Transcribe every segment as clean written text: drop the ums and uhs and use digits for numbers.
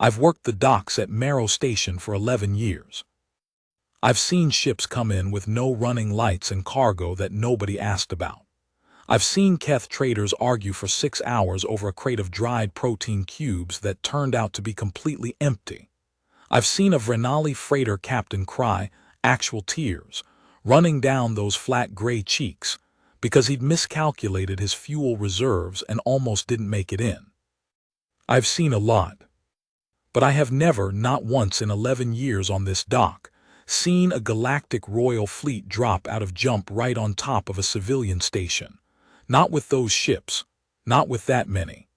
I've worked the docks at Marrow Station for 11 years. I've seen ships come in with no running lights and cargo that nobody asked about. I've seen Keth traders argue for 6 hours over a crate of dried protein cubes that turned out to be completely empty. I've seen a Vrenali freighter captain cry, actual tears, running down those flat gray cheeks, because he'd miscalculated his fuel reserves and almost didn't make it in. I've seen a lot. But I have never, not once in 11 years on this dock, seen a galactic royal fleet drop out of jump right on top of a civilian station. Not with those ships, not with that many.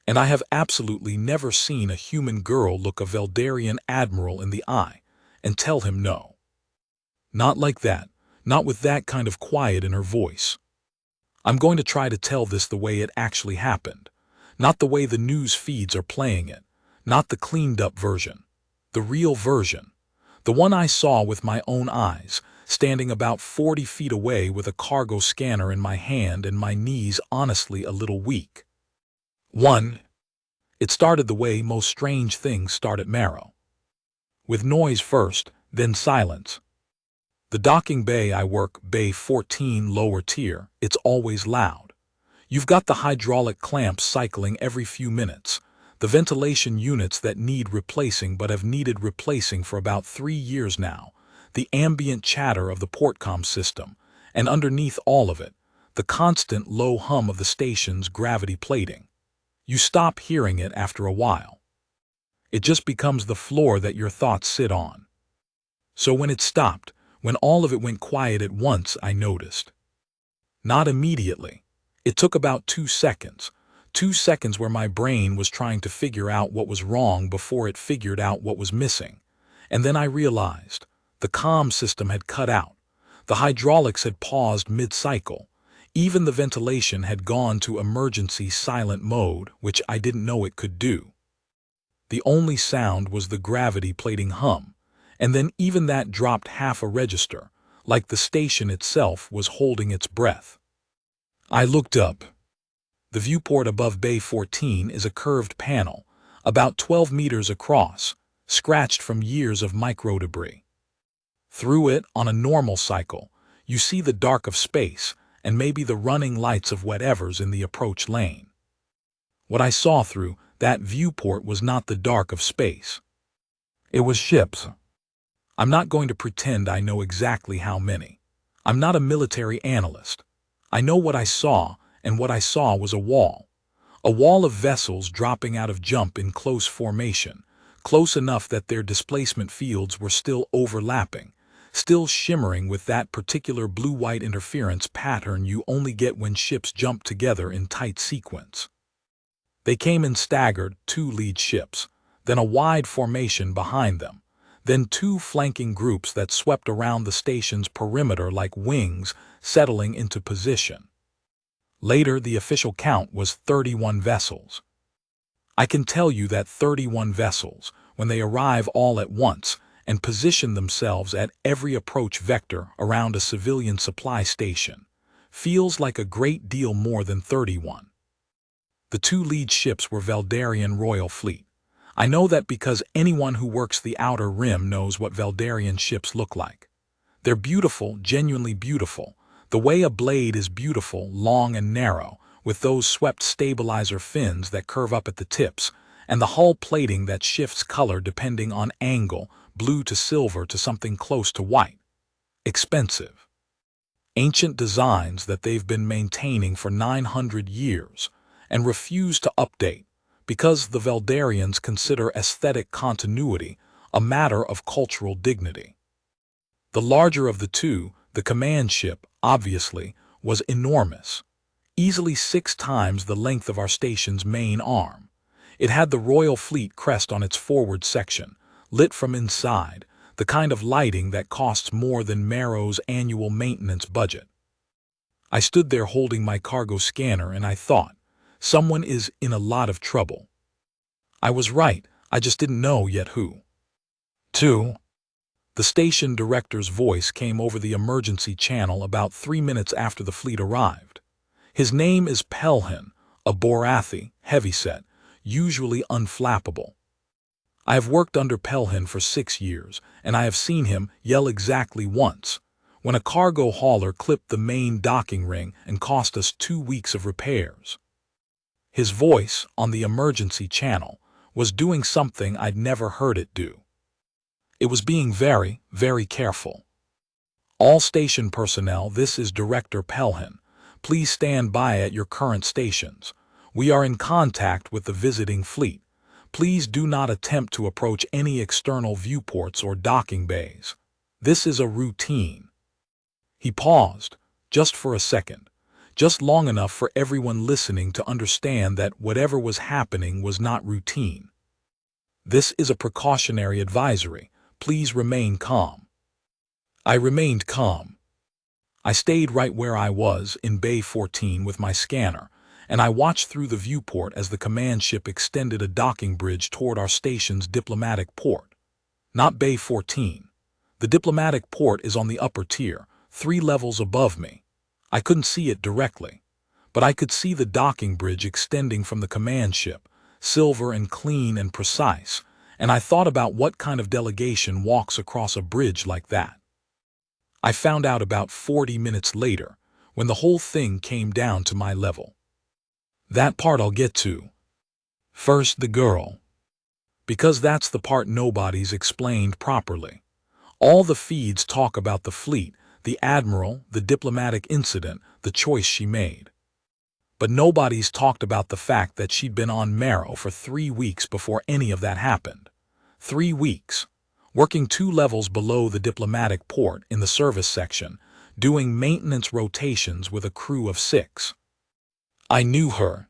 And I have absolutely never seen a human girl look a Veldarian admiral in the eye and tell him no. Not like that, not with that kind of quiet in her voice. I'm going to try to tell this the way it actually happened, not the way the news feeds are playing it, not the cleaned-up version, the real version, the one I saw with my own eyes, standing about 40 feet away with a cargo scanner in my hand and my knees honestly a little weak. 1. It started the way most strange things start at Marrow. With noise first, then silence. The docking bay I work, Bay 14 lower tier, it's always loud. You've got the hydraulic clamps cycling every few minutes, the ventilation units that need replacing but have needed replacing for about 3 years now, the ambient chatter of the portcom system, and underneath all of it, the constant low hum of the station's gravity plating. You stop hearing it after a while. It just becomes the floor that your thoughts sit on. So when it stopped, when all of it went quiet at once, I noticed. Not immediately. It took about 2 seconds. 2 seconds where my brain was trying to figure out what was wrong before it figured out what was missing. And then I realized the comm system had cut out. The hydraulics had paused mid-cycle. Even the ventilation had gone to emergency silent mode, which I didn't know it could do. The only sound was the gravity plating hum, and then even that dropped half a register, like the station itself was holding its breath. I looked up. The viewport above Bay 14 is a curved panel, about 12 meters across, scratched from years of microdebris. Through it, on a normal cycle, you see the dark of space and maybe the running lights of whatever's in the approach lane. What I saw through that viewport was not the dark of space. It was ships. I'm not going to pretend I know exactly how many. I'm not a military analyst. I know what I saw, and what I saw was a wall of vessels dropping out of jump in close formation, close enough that their displacement fields were still overlapping, still shimmering with that particular blue-white interference pattern you only get when ships jump together in tight sequence. They came in staggered, 2 lead ships, then a wide formation behind them, then 2 flanking groups that swept around the station's perimeter like wings, settling into position. Later, the official count was 31 vessels. I can tell you that 31 vessels, when they arrive all at once and position themselves at every approach vector around a civilian supply station, feels like a great deal more than 31. The 2 lead ships were Veldarian Royal Fleet. I know that because anyone who works the outer rim knows what Veldarian ships look like. They're beautiful, genuinely beautiful, the way a blade is beautiful, long and narrow, with those swept stabilizer fins that curve up at the tips, and the hull plating that shifts color depending on angle, blue to silver to something close to white. Expensive. Ancient designs that they've been maintaining for 900 years and refuse to update because the Veldarians consider aesthetic continuity a matter of cultural dignity. The larger of the 2, the command ship, obviously, was enormous, easily 6 times the length of our station's main arm. It had the Royal Fleet crest on its forward section, lit from inside, the kind of lighting that costs more than Marrow's annual maintenance budget. I stood there holding my cargo scanner and I thought, someone is in a lot of trouble. I was right, I just didn't know yet who. 2. The station director's voice came over the emergency channel about 3 minutes after the fleet arrived. His name is Pelhin, a Borathi, heavyset, usually unflappable. I have worked under Pelhin for 6 years, and I have seen him yell exactly once, when a cargo hauler clipped the main docking ring and cost us 2 weeks of repairs. His voice, on the emergency channel, was doing something I'd never heard it do. It was being very, very careful. All station personnel, this is Director Pelhin. Please stand by at your current stations. We are in contact with the visiting fleet. Please do not attempt to approach any external viewports or docking bays. This is a routine. He paused, just for a second, just long enough for everyone listening to understand that whatever was happening was not routine. This is a precautionary advisory. Please remain calm. I remained calm. I stayed right where I was, in Bay 14 with my scanner, and I watched through the viewport as the command ship extended a docking bridge toward our station's diplomatic port. Not Bay 14. The diplomatic port is on the upper tier, 3 levels above me. I couldn't see it directly, but I could see the docking bridge extending from the command ship, silver and clean and precise, and I thought about what kind of delegation walks across a bridge like that. I found out about 40 minutes later, when the whole thing came down to my level. That part I'll get to. First, the girl. Because that's the part nobody's explained properly. All the feeds talk about the fleet, the admiral, the diplomatic incident, the choice she made. But nobody's talked about the fact that she'd been on Marrow for 3 weeks before any of that happened. 3 weeks. Working 2 levels below the diplomatic port in the service section, doing maintenance rotations with a crew of 6. I knew her.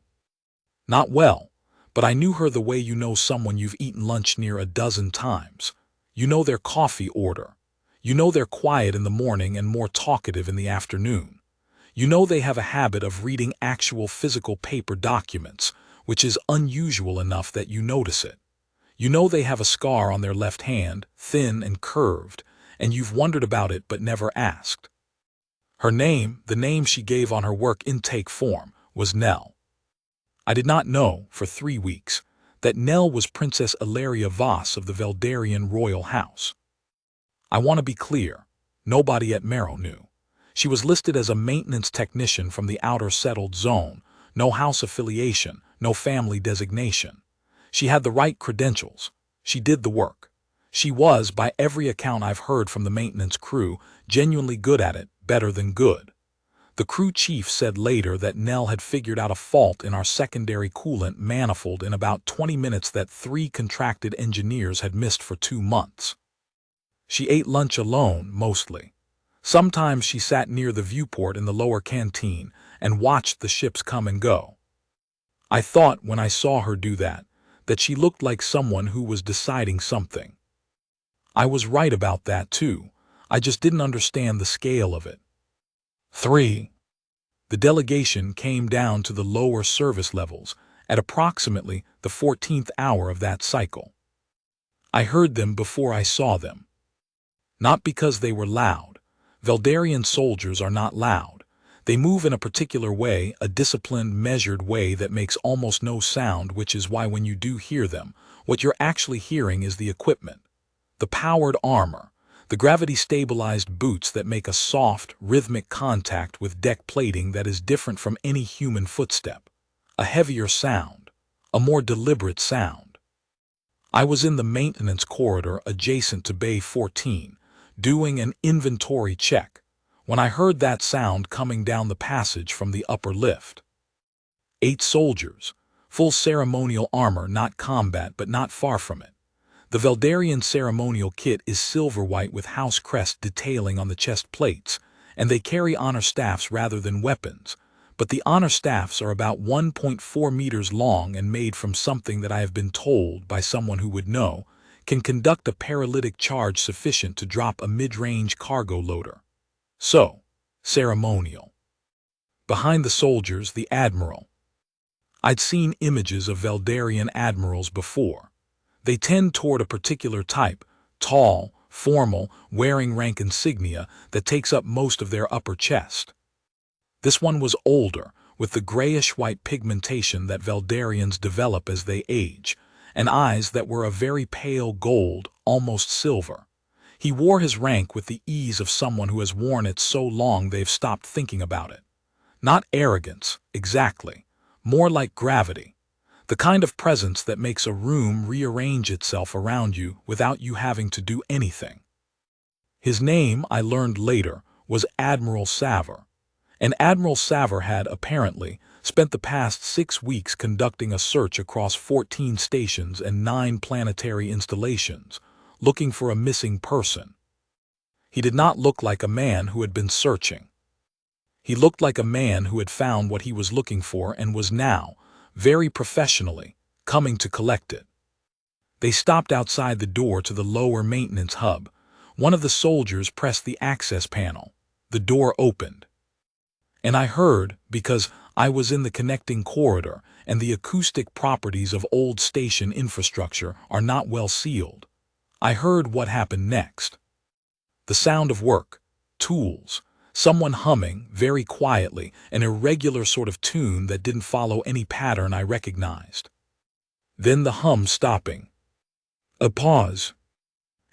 Not well, but I knew her the way you know someone you've eaten lunch near a dozen times. You know their coffee order. You know they're quiet in the morning and more talkative in the afternoon. You know they have a habit of reading actual physical paper documents, which is unusual enough that you notice it. You know they have a scar on their left hand, thin and curved, and you've wondered about it but never asked. Her name, the name she gave on her work intake form, was Nell. I did not know, for 3 weeks, that Nell was Princess Ilaria Voss of the Veldarian royal house. I want to be clear, nobody at Marrow knew. She was listed as a maintenance technician from the outer settled zone, no house affiliation, no family designation. She had the right credentials. She did the work. She was, by every account I've heard from the maintenance crew, genuinely good at it, better than good. The crew chief said later that Nell had figured out a fault in our secondary coolant manifold in about 20 minutes that 3 contracted engineers had missed for 2 months. She ate lunch alone, mostly. Sometimes she sat near the viewport in the lower canteen and watched the ships come and go. I thought, when I saw her do that she looked like someone who was deciding something. I was right about that too. I just didn't understand the scale of it. 3. The delegation came down to the lower service levels at approximately the 14th hour of that cycle. I heard them before I saw them. Not because they were loud. Veldarian soldiers are not loud. They move in a particular way, a disciplined, measured way that makes almost no sound, which is why when you do hear them, what you're actually hearing is the equipment. The powered armor, the gravity-stabilized boots that make a soft, rhythmic contact with deck plating that is different from any human footstep. A heavier sound, a more deliberate sound. I was in the maintenance corridor adjacent to Bay 14, doing an inventory check, when I heard that sound coming down the passage from the upper lift. 8 soldiers, full ceremonial armor, not combat but not far from it. The Veldarian ceremonial kit is silver-white with house crest detailing on the chest plates, and they carry honor staffs rather than weapons, but the honor staffs are about 1.4 meters long and made from something that I have been told by someone who would know, can conduct a paralytic charge sufficient to drop a mid-range cargo loader. So, ceremonial. Behind the soldiers, the admiral. I'd seen images of Veldarian admirals before. They tend toward a particular type, tall, formal, wearing rank insignia that takes up most of their upper chest. This one was older, with the grayish-white pigmentation that Veldarians develop as they age, and eyes that were a very pale gold, almost silver. He wore his rank with the ease of someone who has worn it so long they've stopped thinking about it. Not arrogance, exactly. More like gravity. The kind of presence that makes a room rearrange itself around you without you having to do anything. His name, I learned later, was Admiral Saver. And Admiral Saver had, apparently, spent the past 6 weeks conducting a search across 14 stations and 9 planetary installations, looking for a missing person. He did not look like a man who had been searching. He looked like a man who had found what he was looking for and was now, very professionally, coming to collect it. They stopped outside the door to the lower maintenance hub. One of the soldiers pressed the access panel. The door opened. And I heard, because I was in the connecting corridor and the acoustic properties of old station infrastructure are not well sealed, I heard what happened next. The sound of work, tools, someone humming, very quietly, an irregular sort of tune that didn't follow any pattern I recognized. Then the hum stopping. A pause.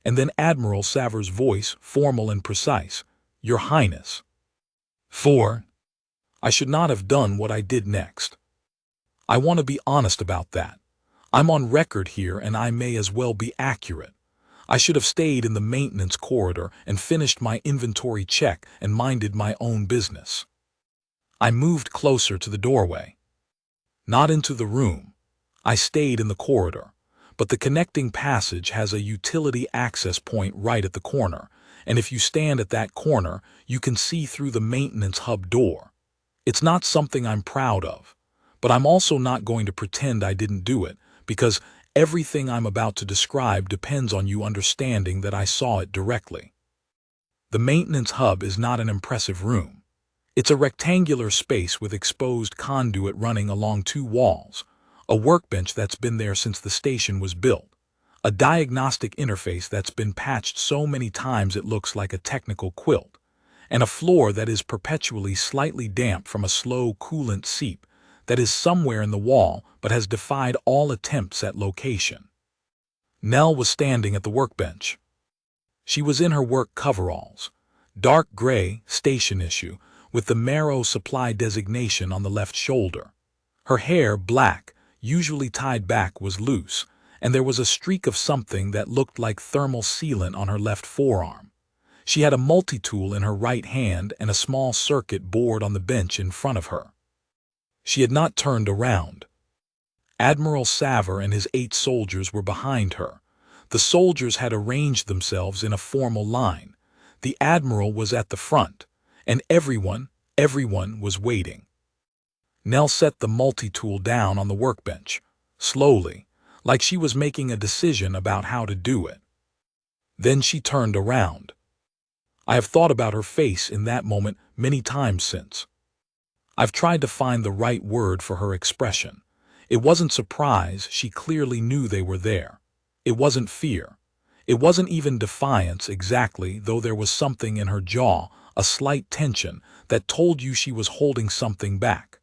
And then Admiral Saver's voice, formal and precise. Your Highness. I should not have done what I did next. I want to be honest about that. I'm on record here and I may as well be accurate. I should have stayed in the maintenance corridor and finished my inventory check and minded my own business. I moved closer to the doorway. Not into the room. I stayed in the corridor. But the connecting passage has a utility access point right at the corner, and if you stand at that corner, you can see through the maintenance hub door. It's not something I'm proud of, but I'm also not going to pretend I didn't do it, because everything I'm about to describe depends on you understanding that I saw it directly. The maintenance hub is not an impressive room. It's a rectangular space with exposed conduit running along 2 walls, a workbench that's been there since the station was built, a diagnostic interface that's been patched so many times it looks like a technical quilt, and a floor that is perpetually slightly damp from a slow coolant seep that is somewhere in the wall but has defied all attempts at location. Nell was standing at the workbench. She was in her work coveralls, dark gray, station issue, with the Marrow Supply designation on the left shoulder. Her hair, black, usually tied back, was loose, and there was a streak of something that looked like thermal sealant on her left forearm. She had a multi-tool in her right hand and a small circuit board on the bench in front of her. She had not turned around. Admiral Saver and his 8 soldiers were behind her. The soldiers had arranged themselves in a formal line. The Admiral was at the front, and everyone was waiting. Nell set the multi-tool down on the workbench, slowly, like she was making a decision about how to do it. Then she turned around. I have thought about her face in that moment many times since. I've tried to find the right word for her expression. It wasn't surprise, she clearly knew they were there. It wasn't fear. It wasn't even defiance exactly, though there was something in her jaw, a slight tension, that told you she was holding something back.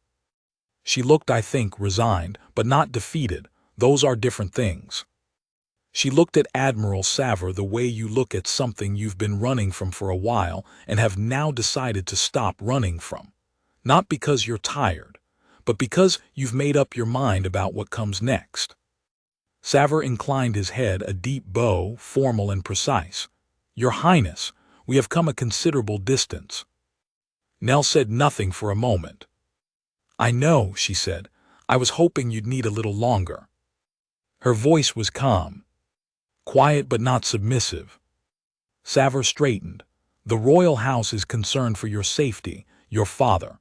She looked, I think, resigned, but not defeated. Those are different things. She looked at Admiral Saver the way you look at something you've been running from for a while and have now decided to stop running from. Not because you're tired, but because you've made up your mind about what comes next. Saver inclined his head, a deep bow, formal and precise. Your Highness, we have come a considerable distance. Nell said nothing for a moment. I know, she said. I was hoping you'd need a little longer. Her voice was calm. Quiet but not submissive. Saver straightened. The royal house is concerned for your safety, your father.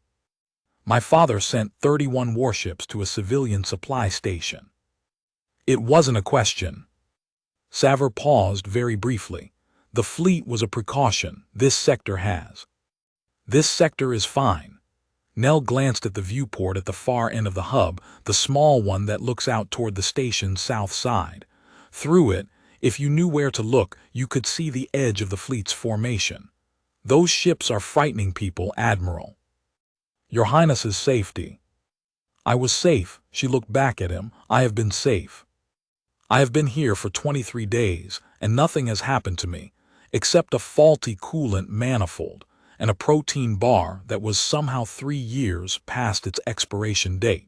My father sent 31 warships to a civilian supply station. It wasn't a question. Saver paused very briefly. The fleet was a precaution. This sector has. This sector is fine. Nell glanced at the viewport at the far end of the hub, the small one that looks out toward the station's south side. Through it, if you knew where to look, you could see the edge of the fleet's formation. Those ships are frightening people, Admiral. Your Highness's safety. I was safe, she looked back at him. I have been safe. I have been here for 23 days, and nothing has happened to me, except a faulty coolant manifold and a protein bar that was somehow 3 years past its expiration date.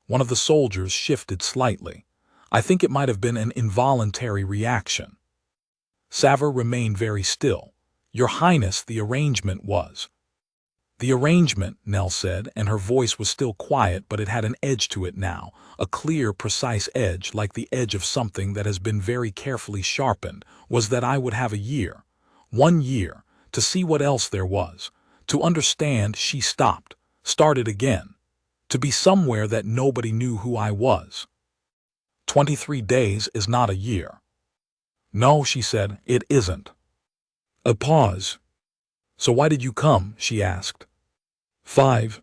One of the soldiers shifted slightly. I think it might have been an involuntary reaction. Savor remained very still. Your Highness, the arrangement was. The arrangement, Nell said, and her voice was still quiet, but it had an edge to it now, a clear, precise edge, like the edge of something that has been very carefully sharpened, was that I would have a year, 1 year, to see what else there was, to understand. She stopped, started again, to be somewhere that nobody knew who I was. 23 days is not a year. No, she said, it isn't. A pause. So why did you come? She asked. 5.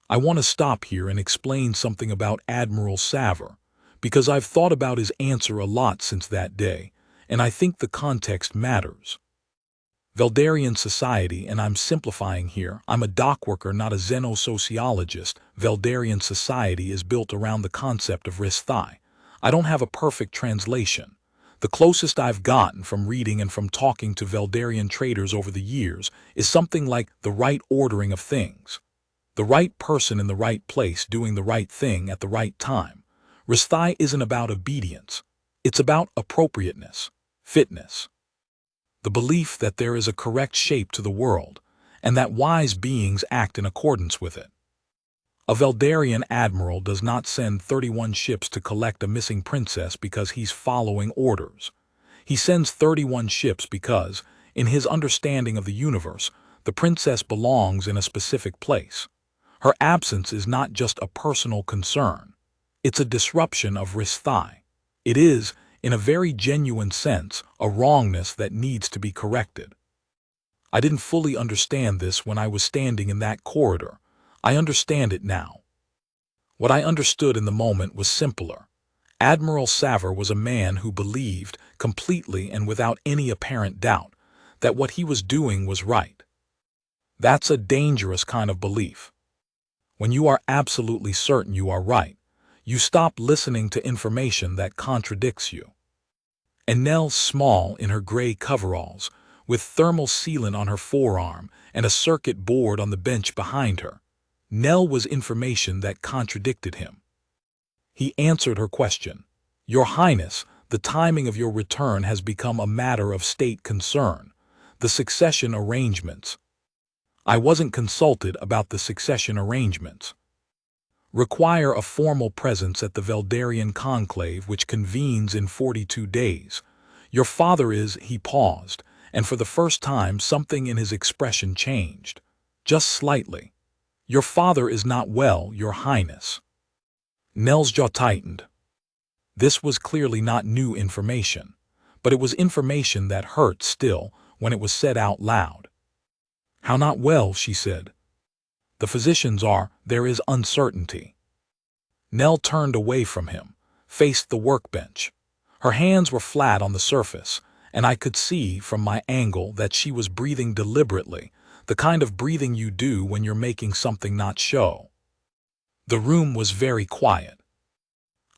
I want to stop here and explain something about Admiral Savor, because I've thought about his answer a lot since that day, and I think the context matters. Veldarian society, and I'm simplifying here, I'm a dockworker, not a xenosociologist. Veldarian society is built around the concept of risthai. I don't have a perfect translation. The closest I've gotten from reading and from talking to Veldarian traders over the years is something like the right ordering of things. The right person in the right place doing the right thing at the right time. Risthai isn't about obedience. It's about appropriateness, fitness. The belief that there is a correct shape to the world, and that wise beings act in accordance with it. A Veldarian admiral does not send 31 ships to collect a missing princess because he's following orders. He sends 31 ships because, in his understanding of the universe, the princess belongs in a specific place. Her absence is not just a personal concern. It's a disruption of risthai. It is, in a very genuine sense, a wrongness that needs to be corrected. I didn't fully understand this when I was standing in that corridor. I understand it now. What I understood in the moment was simpler. Admiral Savor was a man who believed, completely and without any apparent doubt, that what he was doing was right. That's a dangerous kind of belief. When you are absolutely certain you are right, you stop listening to information that contradicts you. And Nell, small in her gray coveralls, with thermal sealant on her forearm and a circuit board on the bench behind her, Nell was information that contradicted him. He answered her question. Your Highness, the timing of your return has become a matter of state concern. The succession arrangements. I wasn't consulted about the succession arrangements. Require a formal presence at the Veldarian conclave which convenes in 42 days. Your father is, he paused, and for the first time something in his expression changed. Just slightly. Your father is not well, Your Highness. Nell's jaw tightened. This was clearly not new information, but it was information that hurt still when it was said out loud. How not well, she said. The physicians are, there is uncertainty. Nell turned away from him, faced the workbench. Her hands were flat on the surface, and I could see from my angle that she was breathing deliberately, the kind of breathing you do when you're making something not show. The room was very quiet.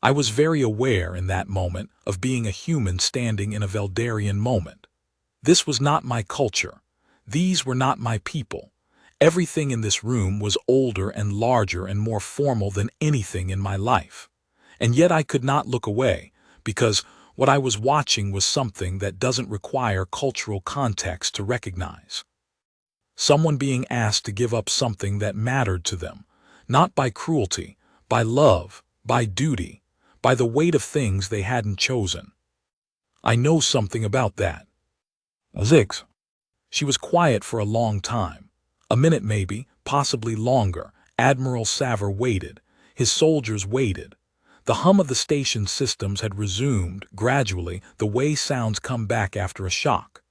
I was very aware in that moment of being a human standing in a Veldarian moment. This was not my culture. These were not my people. Everything in this room was older and larger and more formal than anything in my life. And yet I could not look away, because what I was watching was something that doesn't require cultural context to recognize. Someone being asked to give up something that mattered to them, not by cruelty, by love, by duty, by the weight of things they hadn't chosen. I know something about that. Zix. She was quiet for a long time. A minute maybe, possibly longer. Admiral Savor waited. His soldiers waited. The hum of the station systems had resumed, gradually, the way sounds come back after a shock.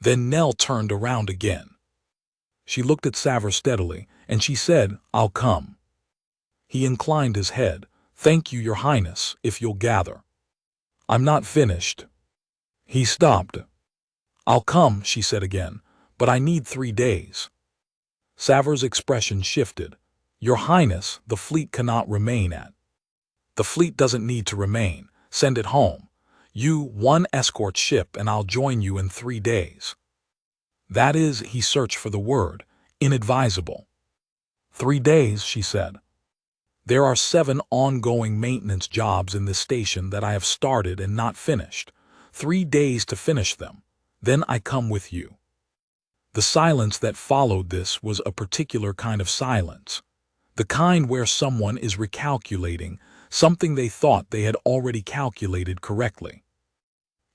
Then Nell turned around again. She looked at Savor steadily, and she said, I'll come. He inclined his head. Thank you, Your Highness, if you'll gather. I'm not finished. He stopped. I'll come, she said again, but I need 3 days. Savor's expression shifted. Your Highness, the fleet cannot remain at. The fleet doesn't need to remain. Send it home. You, one escort ship, and I'll join you in 3 days. That is, he searched for the word, inadvisable. 3 days, she said. There are 7 ongoing maintenance jobs in this station that I have started and not finished. 3 days to finish them. Then I come with you. The silence that followed this was a particular kind of silence. The kind where someone is recalculating something they thought they had already calculated correctly.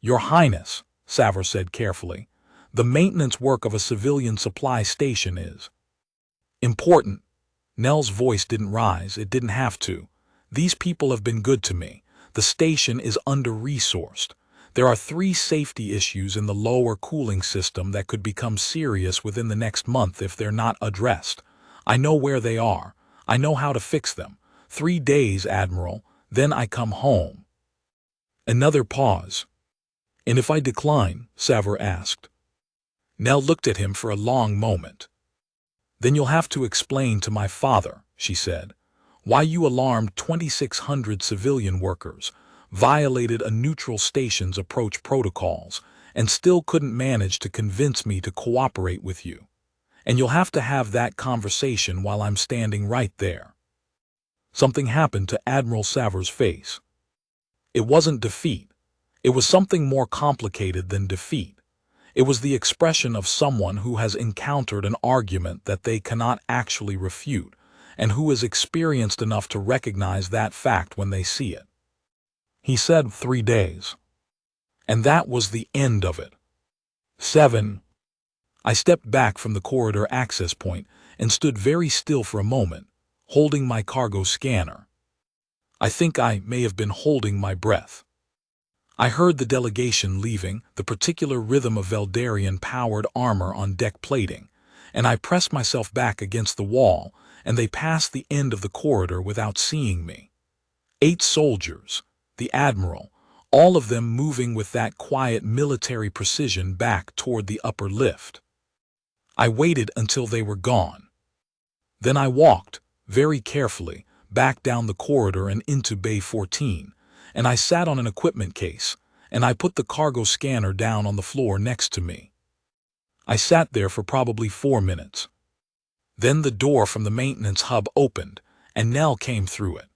Your Highness, Savor said carefully, the maintenance work of a civilian supply station is important. Nell's voice didn't rise, it didn't have to. These people have been good to me. The station is under-resourced. There are 3 safety issues in the lower cooling system that could become serious within the next month if they're not addressed. I know where they are. I know how to fix them. 3 days, Admiral, then I come home. Another pause. And if I decline? Savor asked. Nell looked at him for a long moment. Then you'll have to explain to my father, she said, why you alarmed 2,600 civilian workers, violated a neutral station's approach protocols, and still couldn't manage to convince me to cooperate with you. And you'll have to have that conversation while I'm standing right there. Something happened to Admiral Savor's face. It wasn't defeat. It was something more complicated than defeat. It was the expression of someone who has encountered an argument that they cannot actually refute, and who is experienced enough to recognize that fact when they see it. He said 3 days. And that was the end of it. 7. I stepped back from the corridor access point and stood very still for a moment, holding my cargo scanner. I think I may have been holding my breath. I heard the delegation leaving, the particular rhythm of Veldarian-powered armor on deck plating, and I pressed myself back against the wall, and they passed the end of the corridor without seeing me. 8 soldiers, the Admiral, all of them moving with that quiet military precision back toward the upper lift. I waited until they were gone. Then I walked, very carefully, back down the corridor and into Bay 14, and I sat on an equipment case, and I put the cargo scanner down on the floor next to me. I sat there for probably 4 minutes. Then the door from the maintenance hub opened, and Nell came through it.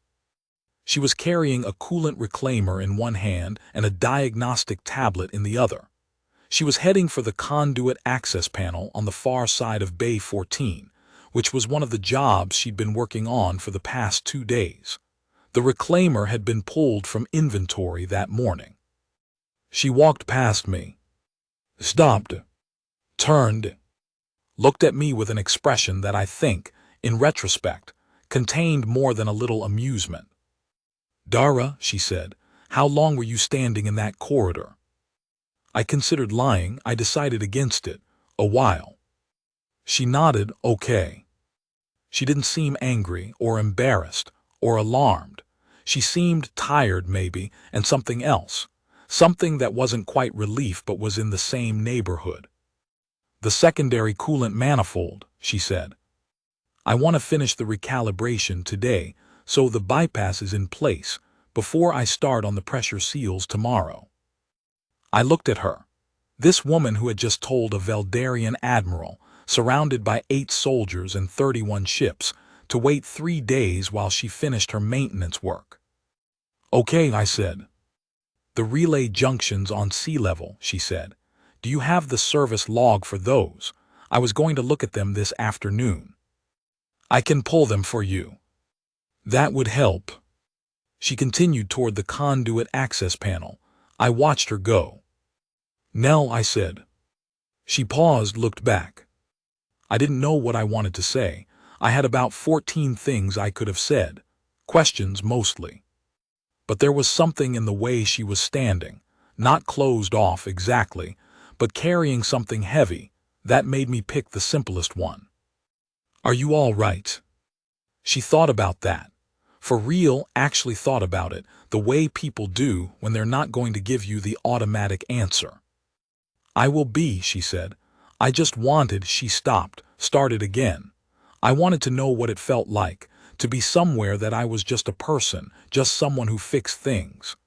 She was carrying a coolant reclaimer in one hand and a diagnostic tablet in the other. She was heading for the conduit access panel on the far side of Bay 14, which was one of the jobs she'd been working on for the past 2 days. The reclaimer had been pulled from inventory that morning. She walked past me, stopped, turned, looked at me with an expression that I think, in retrospect, contained more than a little amusement. Dara, she said, how long were you standing in that corridor? I considered lying. I decided against it. A while. She nodded, okay. She didn't seem angry or embarrassed or alarmed. She seemed tired maybe, and something else. Something that wasn't quite relief but was in the same neighborhood. The secondary coolant manifold, she said. I want to finish the recalibration today, so the bypass is in place, before I start on the pressure seals tomorrow. I looked at her. This woman who had just told a Veldarian admiral, surrounded by 8 soldiers and 31 ships, to wait 3 days while she finished her maintenance work. Okay, I said. The relay junctions on sea level, she said. Do you have the service log for those? I was going to look at them this afternoon. I can pull them for you. That would help. She continued toward the conduit access panel. I watched her go. Nell, I said. She paused, looked back. I didn't know what I wanted to say. I had about 14 things I could have said, questions mostly. But there was something in the way she was standing, not closed off exactly, but carrying something heavy, that made me pick the simplest one. Are you all right? She thought about that. For real, actually thought about it, the way people do when they're not going to give you the automatic answer. I will be, she said. I just wanted, she stopped, started again. I wanted to know what it felt like, to be somewhere that I was just a person, just someone who fixed things.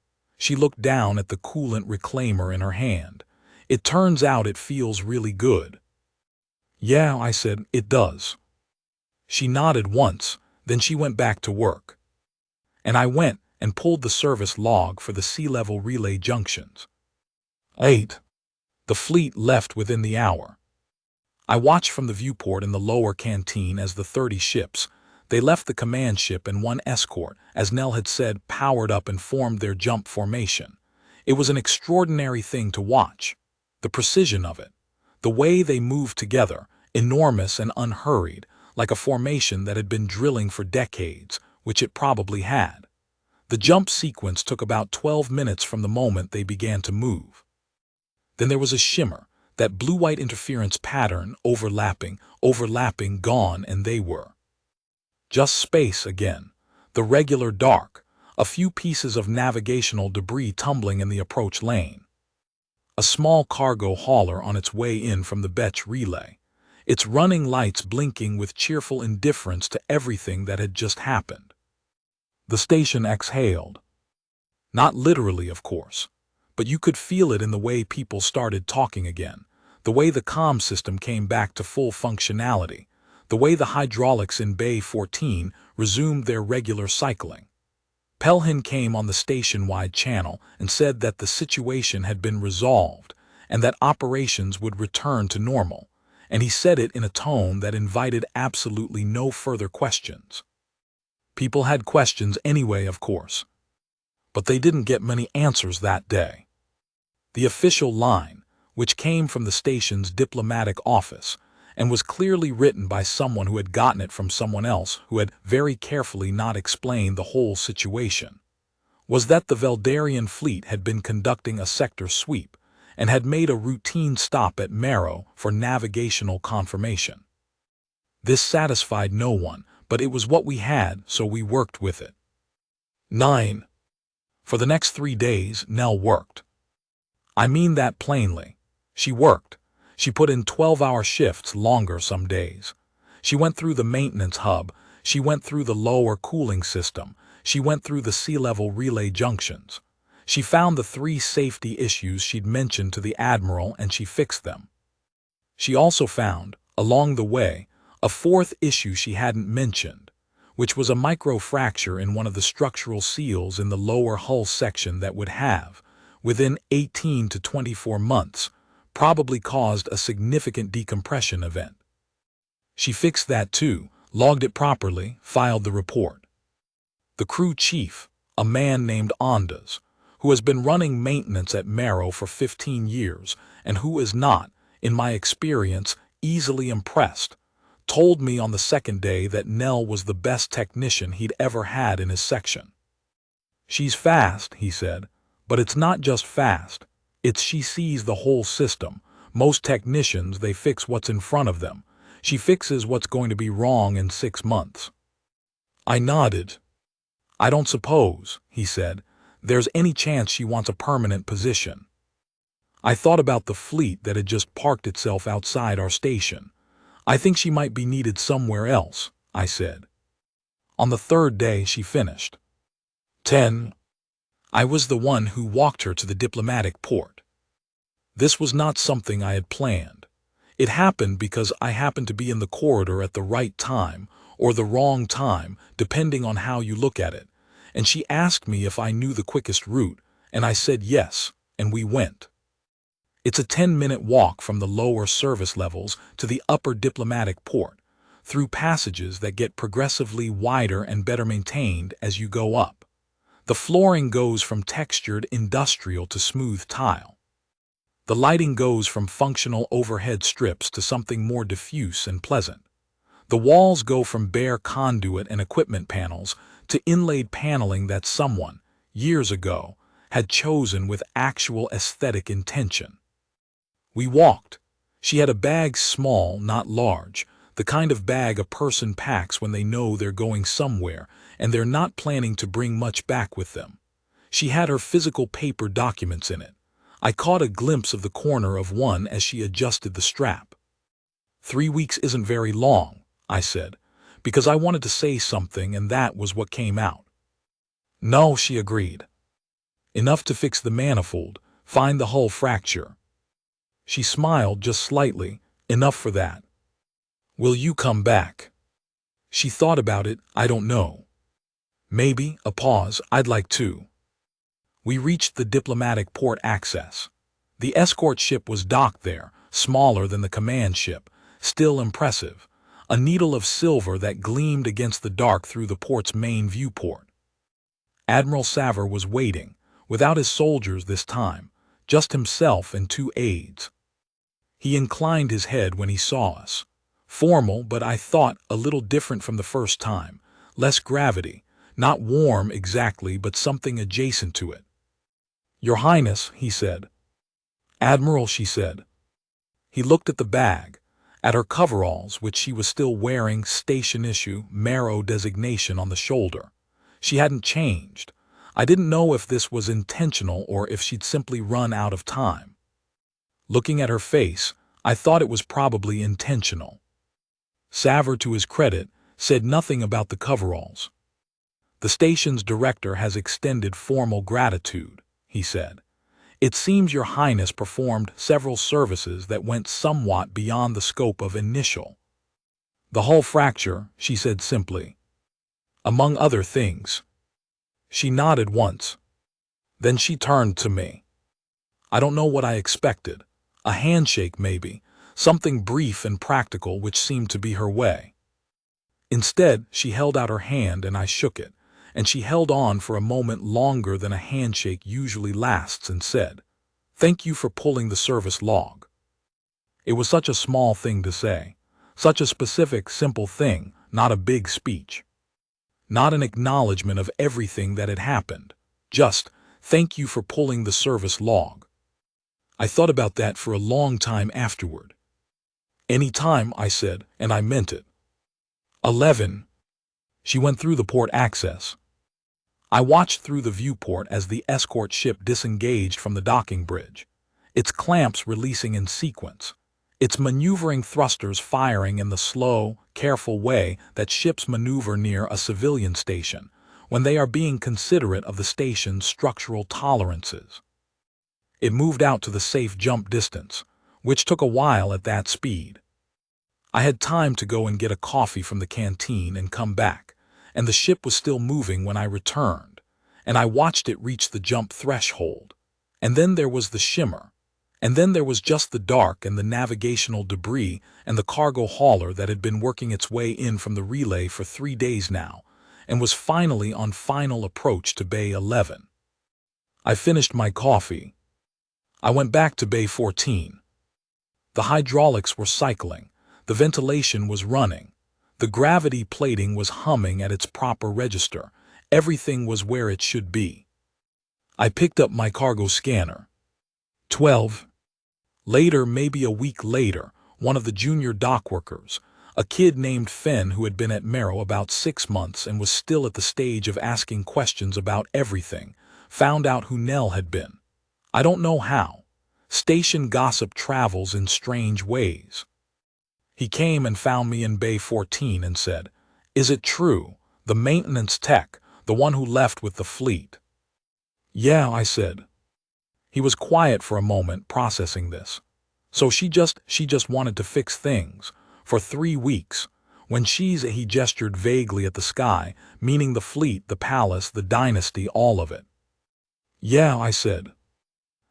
She looked down at the coolant reclaimer in her hand. "It turns out it feels really good." "Yeah," I said, "it does." She nodded once, then she went back to work. And I went and pulled the service log for the sea-level relay junctions. 8. The fleet left within the hour. I watched from the viewport in the lower canteen as the 30 ships, they left the command ship and one escort, as Nell had said, powered up and formed their jump formation. It was an extraordinary thing to watch. The precision of it. The way they moved together, enormous and unhurried, like a formation that had been drilling for decades, which it probably had. The jump sequence took about 12 minutes from the moment they began to move. Then there was a shimmer, that blue-white interference pattern, overlapping, gone, and they were. Just space again, the regular dark, a few pieces of navigational debris tumbling in the approach lane. A small cargo hauler on its way in from the Betch relay, its running lights blinking with cheerful indifference to everything that had just happened. The station exhaled. Not literally, of course, but you could feel it in the way people started talking again, the way the comm system came back to full functionality, the way the hydraulics in Bay 14 resumed their regular cycling. Pelhin came on the station-wide channel and said that the situation had been resolved and that operations would return to normal, and he said it in a tone that invited absolutely no further questions. People had questions anyway, of course, but they didn't get many answers that day. The official line, which came from the station's diplomatic office and was clearly written by someone who had gotten it from someone else who had very carefully not explained the whole situation, was that the Veldarian fleet had been conducting a sector sweep and had made a routine stop at Marrow for navigational confirmation. This satisfied no one, but it was what we had, so we worked with it. 9. For the next 3 days, Nell worked. I mean that plainly. She worked. She put in 12-hour shifts, longer some days. She went through the maintenance hub. She went through the lower cooling system. She went through the sea-level relay junctions. She found the 3 safety issues she'd mentioned to the Admiral and she fixed them. She also found, along the way, a 4th issue she hadn't mentioned, which was a microfracture in one of the structural seals in the lower hull section that would have, within 18 to 24 months, probably caused a significant decompression event. She fixed that too, logged it properly, filed the report. The crew chief, a man named Ondas, who has been running maintenance at Marrow for 15 years and who is not, in my experience, easily impressed, told me on the 2nd day that Nell was the best technician he'd ever had in his section. "She's fast," he said, "but it's not just fast. It's she sees the whole system. Most technicians, they fix what's in front of them. She fixes what's going to be wrong in 6 months." I nodded. "I don't suppose," he said, "there's any chance she wants a permanent position." I thought about the fleet that had just parked itself outside our station. "I think she might be needed somewhere else," I said. On the 3rd day she finished. 10. I was the one who walked her to the diplomatic port. This was not something I had planned. It happened because I happened to be in the corridor at the right time, or the wrong time, depending on how you look at it, and she asked me if I knew the quickest route, and I said yes, and we went. It's a 10-minute walk from the lower service levels to the upper diplomatic port, through passages that get progressively wider and better maintained as you go up. The flooring goes from textured industrial to smooth tile. The lighting goes from functional overhead strips to something more diffuse and pleasant. The walls go from bare conduit and equipment panels to inlaid paneling that someone, years ago, had chosen with actual aesthetic intention. We walked. She had a bag small, not large, the kind of bag a person packs when they know they're going somewhere and they're not planning to bring much back with them. She had her physical paper documents in it. I caught a glimpse of the corner of one as she adjusted the strap. 3 weeks isn't very long, I said, because I wanted to say something and that was what came out. No, she agreed. Enough to fix the manifold, find the hull fracture. She smiled just slightly, enough for that. Will you come back? She thought about it, I don't know. Maybe, a pause, I'd like to. We reached the diplomatic port access. The escort ship was docked there, smaller than the command ship, still impressive, a needle of silver that gleamed against the dark through the port's main viewport. Admiral Savor was waiting, without his soldiers this time, just himself and 2 aides. He inclined his head when he saw us. Formal, but I thought a little different from the first time. Less gravity, not warm exactly, but something adjacent to it. Your Highness, he said. Admiral, she said. He looked at the bag, at her coveralls, which she was still wearing, station issue, Marrow designation on the shoulder. She hadn't changed. I didn't know if this was intentional or if she'd simply run out of time. Looking at her face, I thought it was probably intentional. Savor, to his credit, said nothing about the coveralls. The station's director has extended formal gratitude, he said. It seems Your Highness performed several services that went somewhat beyond the scope of initial. The hull fracture, she said simply. Among other things. She nodded once. Then she turned to me. I don't know what I expected. A handshake, maybe. Something brief and practical, which seemed to be her way. Instead, she held out her hand and I shook it, and she held on for a moment longer than a handshake usually lasts and said, "Thank you for pulling the service log." It was such a small thing to say, such a specific, simple thing, not a big speech. Not an acknowledgement of everything that had happened, just, "Thank you for pulling the service log." I thought about that for a long time afterward. "Any time," I said, and I meant it. 11. She went through the port access. I watched through the viewport as the escort ship disengaged from the docking bridge, its clamps releasing in sequence, its maneuvering thrusters firing in the slow, careful way that ships maneuver near a civilian station when they are being considerate of the station's structural tolerances. It moved out to the safe jump distance, which took a while at that speed. I had time to go and get a coffee from the canteen and come back, and the ship was still moving when I returned, and I watched it reach the jump threshold. And then there was the shimmer, and then there was just the dark and the navigational debris and the cargo hauler that had been working its way in from the relay for 3 days now, and was finally on final approach to Bay 11. I finished my coffee. I went back to Bay 14. The hydraulics were cycling, the ventilation was running, the gravity plating was humming at its proper register, everything was where it should be. I picked up my cargo scanner. 12. Later, maybe a week later, one of the junior dock workers, a kid named Finn who had been at Marrow about 6 months and was still at the stage of asking questions about everything, found out who Nell had been. I don't know how. Station gossip travels in strange ways. He came and found me in Bay 14 and said, "Is it true, the maintenance tech, the one who left with the fleet?" "Yeah," I said. He was quiet for a moment, processing this. "So she just wanted to fix things. For 3 weeks. When he gestured vaguely at the sky, meaning the fleet, the palace, the dynasty, all of it." "Yeah," I said.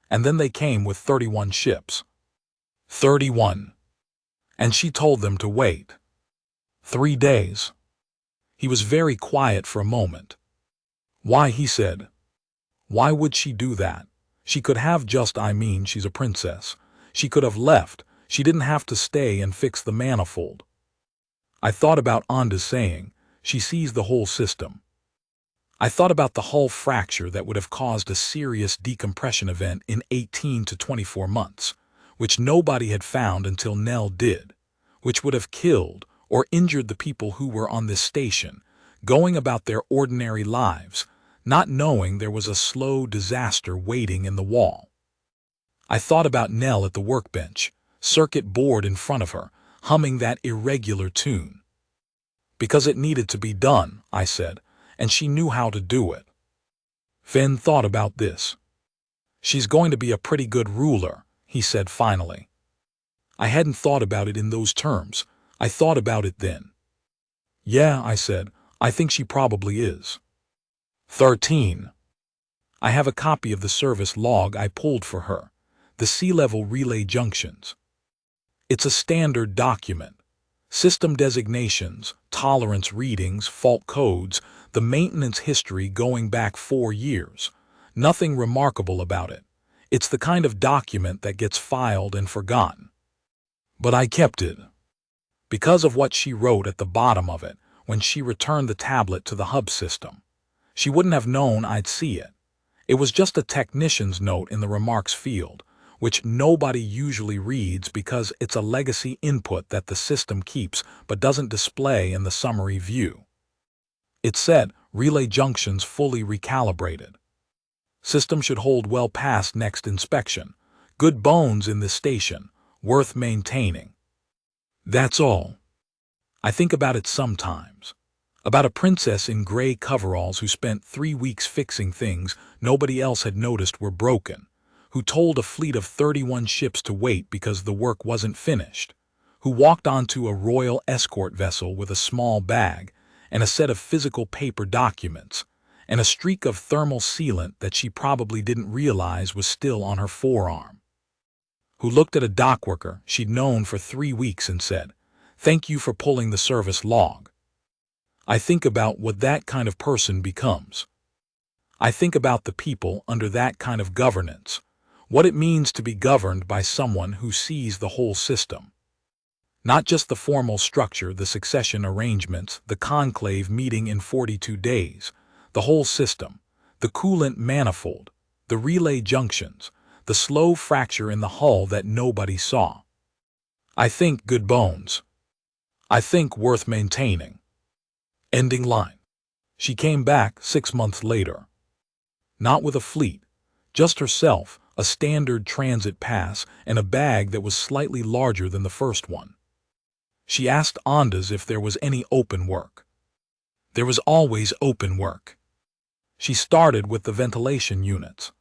"And then they came with 31 ships." 31. "And she told them to wait. 3 days." He was very quiet for a moment. "Why?" he said. "Why would she do that? She could have just, she's a princess. She could have left. She didn't have to stay and fix the manifold." I thought about Anda's saying, "She sees the whole system." I thought about the hull fracture that would have caused a serious decompression event in 18 to 24 months, which nobody had found until Nell did, which would have killed or injured the people who were on this station, going about their ordinary lives, not knowing there was a slow disaster waiting in the wall. I thought about Nell at the workbench, circuit board in front of her, humming that irregular tune. "Because it needed to be done," I said, "and she knew how to do it." Finn thought about this. She's going to be a pretty good ruler, he said finally. I hadn't thought about it in those terms. I thought about it then. Yeah, I said, I think she probably is. 13. I have a copy of the service log I pulled for her, the sea-level relay junctions. It's a standard document. System designations, tolerance readings, fault codes, the maintenance history going back 4 years. Nothing remarkable about it. It's the kind of document that gets filed and forgotten. But I kept it. Because of what she wrote at the bottom of it when she returned the tablet to the hub system. She wouldn't have known I'd see it. It was just a technician's note in the remarks field, which nobody usually reads because it's a legacy input that the system keeps but doesn't display in the summary view. It said, relay junctions fully recalibrated. System should hold well past next inspection. Good bones in this station, worth maintaining. That's all. I think about it sometimes. About a princess in gray coveralls who spent 3 weeks fixing things nobody else had noticed were broken, who told a fleet of 31 ships to wait because the work wasn't finished, who walked onto a royal escort vessel with a small bag and a set of physical paper documents, and a streak of thermal sealant that she probably didn't realize was still on her forearm, who looked at a dockworker she'd known for 3 weeks and said, "Thank you for pulling the service log." I think about what that kind of person becomes. I think about the people under that kind of governance, what it means to be governed by someone who sees the whole system. Not just the formal structure, the succession arrangements, the conclave meeting in 42 days, the whole system, the coolant manifold, the relay junctions, the slow fracture in the hull that nobody saw. I think good bones. I think worth maintaining. Ending line. She came back 6 months later. Not with a fleet, just herself, a standard transit pass, and a bag that was slightly larger than the first one. She asked Ondas if there was any open work. There was always open work. She started with the ventilation units.